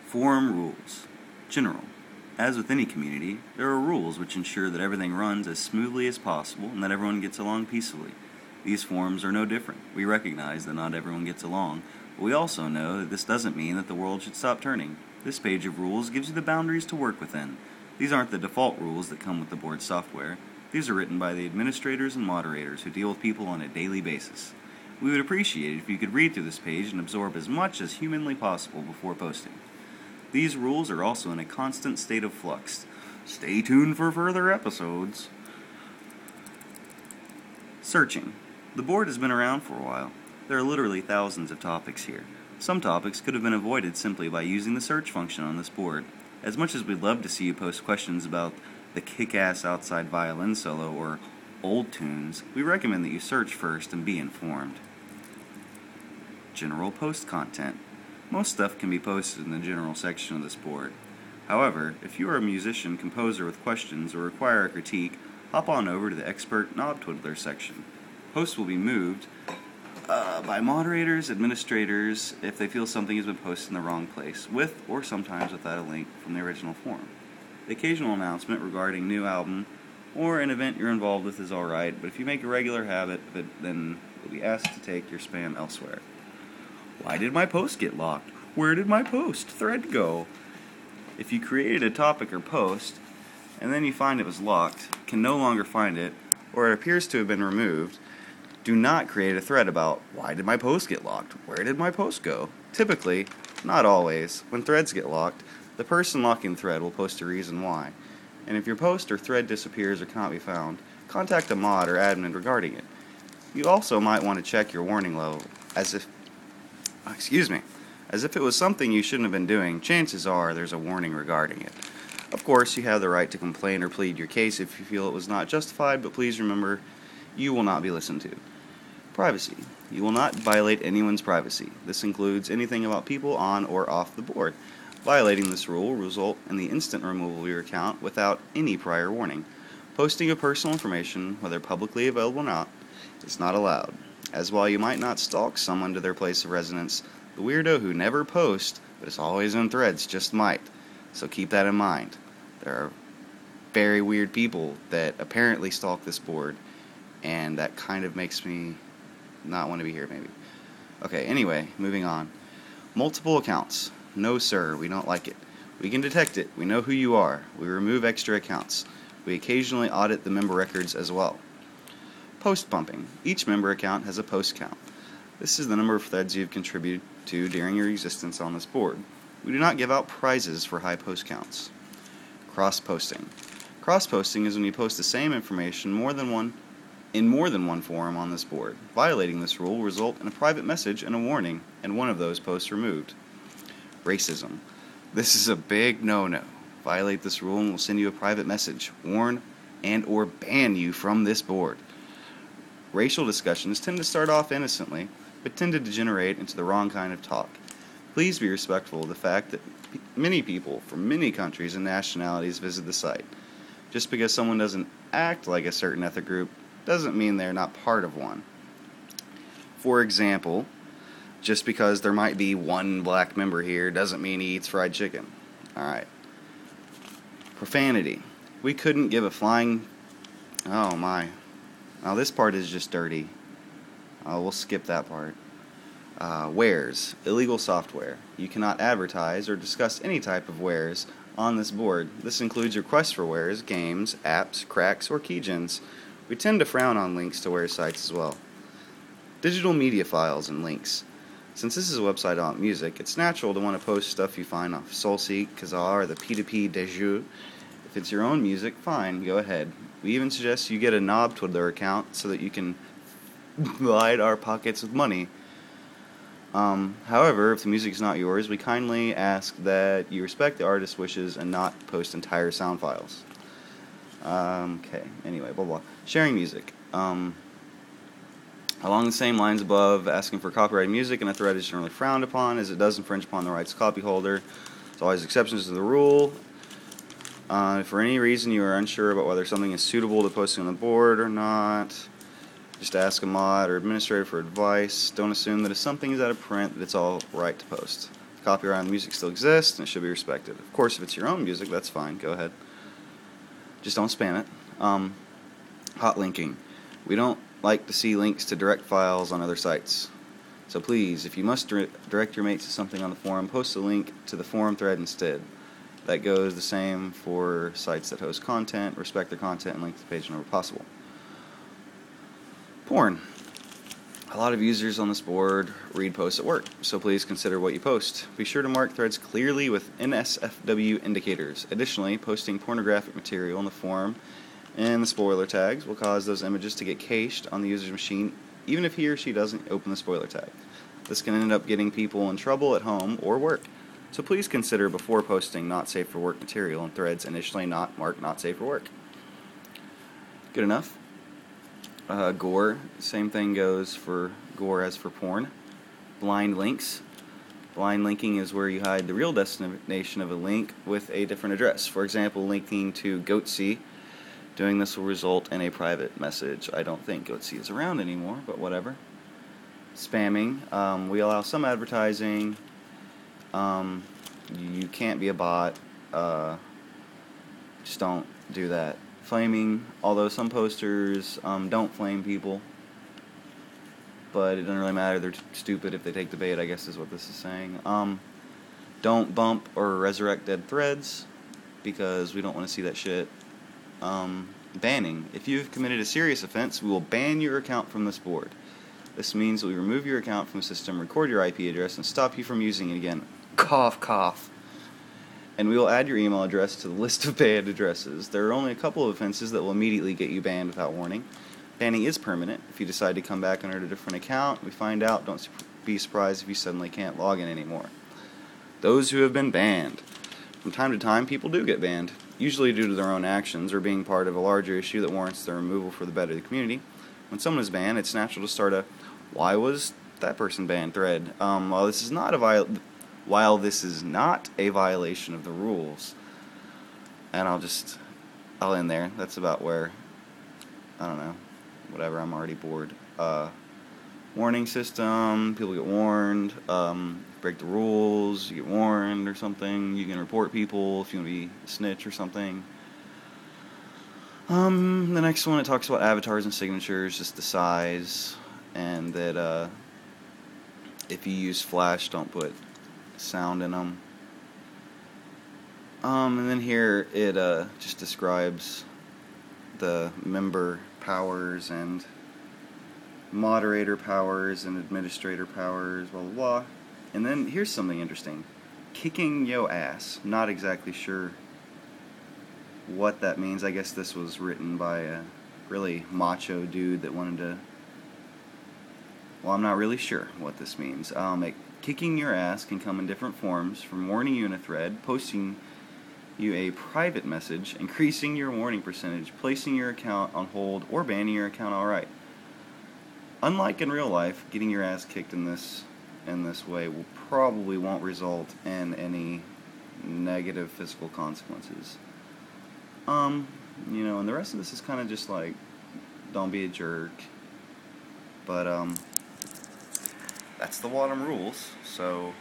Forum rules. General. As with any community, there are rules which ensure that everything runs as smoothly as possible and that everyone gets along peacefully. These forums are no different. We recognize that not everyone gets along, but we also know that this doesn't mean that the world should stop turning. This page of rules gives you the boundaries to work within. These aren't the default rules that come with the board software. These are written by the administrators and moderators who deal with people on a daily basis. We would appreciate it if you could read through this page and absorb as much as humanly possible before posting. These rules are also in a constant state of flux. Stay tuned for further episodes. Searching. The board has been around for a while. There are literally thousands of topics here. Some topics could have been avoided simply by using the search function on this board. As much as we'd love to see you post questions about the kick-ass outside violin solo or old tunes, we recommend that you search first and be informed. General post content. Most stuff can be posted in the general section of this board. However, if you are a musician composer with questions or require a critique, hop on over to the expert knob twiddler section. Posts will be moved by moderators, administrators, if they feel something has been posted in the wrong place, with or sometimes without a link from the original forum. The occasional announcement regarding new album or an event you're involved with is alright, but if you make a regular habit of it, then you'll be asked to take your spam elsewhere. Why did my post get locked? Where did my post thread go? If you created a topic or post, and then you find it was locked, can no longer find it, or it appears to have been removed, do not create a thread about, why did my post get locked? Where did my post go? Typically, not always, when threads get locked, the person locking the thread will post a reason why. And if your post or thread disappears or cannot be found, contact a mod or admin regarding it. You also might want to check your warning level, as if it was something you shouldn't have been doing. Chances are there's a warning regarding it. Of course, you have the right to complain or plead your case if you feel it was not justified, but please remember, you will not be listened to. Privacy. You will not violate anyone's privacy. This includes anything about people on or off the board. Violating this rule will result in the instant removal of your account without any prior warning. Posting of personal information, whether publicly available or not, is not allowed. As while you might not stalk someone to their place of residence, the weirdo who never posts but is always in threads just might. So keep that in mind. There are very weird people that apparently stalk this board, and that kind of makes me not want to be here, maybe. Okay, anyway, moving on. Multiple accounts. No, sir, we don't like it. We can detect it. We know who you are. We remove extra accounts. We occasionally audit the member records as well. Post bumping. Each member account has a post count. This is the number of threads you've contributed to during your existence on this board. We do not give out prizes for high post counts. Cross-posting. Cross-posting is when you post the same information in more than one forum on this board. Violating this rule will result in a private message and a warning, and one of those posts removed. Racism. This is a big no-no. Violate this rule and we'll send you a private message, warn and or ban you from this board. Racial discussions tend to start off innocently, but tend to degenerate into the wrong kind of talk. Please be respectful of the fact that many people from many countries and nationalities visit the site. Just because someone doesn't act like a certain ethnic group doesn't mean they're not part of one. For example, just because there might be one black member here doesn't mean he eats fried chicken. Alright. Profanity. We couldn't give a flying... Oh my. Now this part is just dirty. We'll skip that part. Wares. Illegal software. You cannot advertise or discuss any type of wares on this board. This includes requests for wares, games, apps, cracks, or keygens. We tend to frown on links to ware sites as well. Digital media files and links. Since this is a website about music, it's natural to want to post stuff you find off SoulSeek, Kazaa, or the P2P Deju. If it's your own music, fine, go ahead. We even suggest you get a knob twiddler account so that you can line our pockets with money. However, if the music is not yours, we kindly ask that you respect the artist's wishes and not post entire sound files. Okay, anyway, blah blah. Sharing music. Along the same lines above, asking for copyrighted music in a thread is generally frowned upon, as it does infringe upon the rights of copy holder. There's always exceptions to the rule. If for any reason you are unsure about whether something is suitable to posting on the board or not, just ask a mod or administrator for advice. Don't assume that if something is out of print that it's all right to post. Copyright on the music still exists, and it should be respected. Of course, if it's your own music, that's fine. Go ahead. Just don't spam it. Hot linking. We don't like to see links to direct files on other sites. So please, if you must direct your mates to something on the forum, post a link to the forum thread instead. That goes the same for sites that host content. Respect their content and link to the page whenever possible. Porn. A lot of users on this board read posts at work, so please consider what you post. Be sure to mark threads clearly with NSFW indicators. Additionally, posting pornographic material in the forum and the spoiler tags will cause those images to get cached on the user's machine, even if he or she doesn't open the spoiler tag. This can end up getting people in trouble at home or work. So please consider before posting not safe for work material in threads initially not marked not safe for work. Good enough. Gore, same thing goes for gore as for porn. Blind links. Blind linking is where you hide the real destination of a link with a different address. For example, linking to Goatsy. Doing this will result in a private message. I don't think Goatsy is around anymore, but whatever. Spamming. We allow some advertising. You can't be a bot. Just don't do that. Flaming, although some posters don't flame people, but it doesn't really matter. They're stupid if they take the bait, I guess is what this is saying. Don't bump or resurrect dead threads, because we don't want to see that shit. Banning. If you've committed a serious offense, we will ban your account from this board. This means we remove your account from the system, record your IP address, and stop you from using it again. Cough, cough. And we will add your email address to the list of banned addresses. There are only a couple of offenses that will immediately get you banned without warning. Banning is permanent. If you decide to come back under a different account, we find out, don't be surprised if you suddenly can't log in anymore. Those who have been banned. From time to time, people do get banned, usually due to their own actions or being part of a larger issue that warrants their removal for the better of the community. When someone is banned, it's natural to start a, why was that person banned thread? While this is not a violation of the rules, and I'll end there. That's about where, I don't know, whatever, I'm already bored. Warning system, people get warned, break the rules, you get warned or something, you can report people if you want to be a snitch or something. The next one, it talks about avatars and signatures, just the size, and that if you use Flash, don't put sound in them. And then here it just describes the member powers and moderator powers and administrator powers, blah blah blah. And then here's something interesting. Kicking yo ass. Not exactly sure what that means. I guess this was written by a really macho dude that wanted to, well, I'm not really sure what this means. Kicking your ass can come in different forms, from warning you in a thread, posting you a private message, increasing your warning percentage, placing your account on hold, or banning your account outright. Unlike in real life, getting your ass kicked in this way probably won't result in any negative physical consequences. And the rest of this is kind of just like, don't be a jerk. But that's the Watmm rules, so